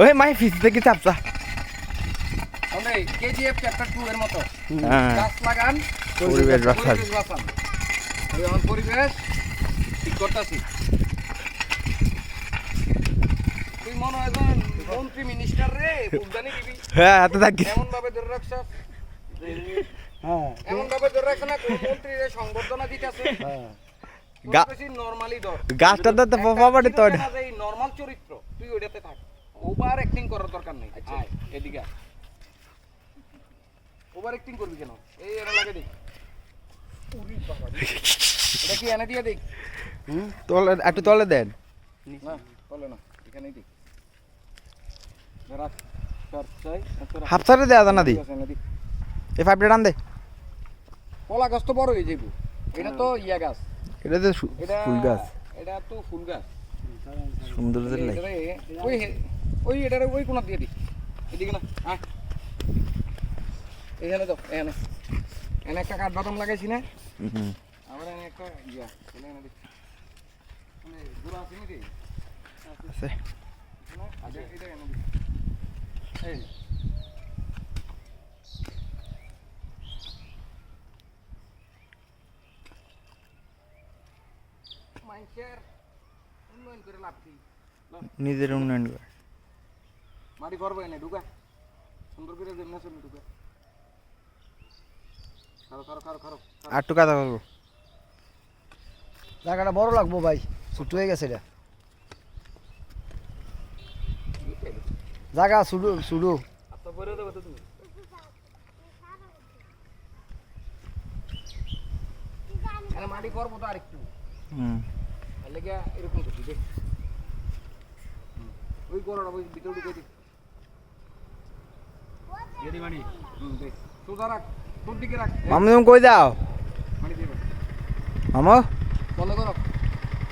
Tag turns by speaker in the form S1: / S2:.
S1: ওই মাই ফিস থেকে চাপছা
S2: KGF chapter 2 এর মতো
S1: হ্যাঁ
S2: গাছ লাগান
S1: পরিবেশ বাঁচান
S2: আমি আমার পরিবেশ ঠিক করতেছি। তুই মনে হয় মন্ত্রী মিনিস্টার রে বুঝানি দিবি
S1: হ্যাঁ এত থাকি
S2: এমন ভাবে ধরে রাখছ এমন ভাবে ধরে রাখছ না কোন মন্ত্রী রে সংবর্ধনা দিতেছে নরমালি ধর
S1: গাছটা তো পাবাটি তো
S2: এই নরমাল চরিত্র তুই ওইটাতে থাক ওভার অ্যাক্টিং করার দরকার নেই। আয় এদিকে আয়। ওভার অ্যাক্টিং করবি কেন? এই এরা লাগে দেখ উরি বাবা এটা কি এনে দিয়ে দেখ
S1: তলে একটু তলে দেন
S2: না তলে না এখানেই দেখ রাখ সর চাই
S1: হাফ সারে দেয়া জানা দি এই পাইপটা টান দে
S2: কলা গাছ তো বড় হয়ে যাইব এটা তো ইয়া গাছ
S1: এটা তো ফুল গাছ
S2: এটা তো ফুল গাছ
S1: সুন্দর লাগে
S2: ওই ওই এটারে ওই কোণা দিয়ে দি এদিকে না আয় এখানে তো এখানে এখানে একটা কাঠ বাদাম লাগাইছি না আবার এখানে একটা ইয়া এখানে এনে দেখি মানে গুড়া আছে নাকি
S1: আছে
S2: আচ্ছা এটা এনে দেখি এই মাইন্ডের উন্নয়ন করে লাভ কি
S1: নিজের উন্নয়ন করে
S2: মাটি করবো এনে ঢুকা সুন্দর করে যেমন চলে ঢুকা খারো খারো খারো খারো
S1: আর টু কথা বলবো
S3: জায়গাটা বড় লাগবো ভাই ছোট হয়ে গেছে এটা জায়গা শুরু শুরু
S2: আচ্ছা বলে দেবো তো তুমি আরে মাটি করবো তো আরেকটু লেগে এরকম করবি দেখ ওই গড়াটা ওই ভিতরে ঢুকে দিক এদি মাটি দেখ সোজা রাখ তোর দিকে রাখ
S1: মামু তুমি কই দাও
S2: মাটি দিয়ে
S1: মামু
S2: বন্ধ করো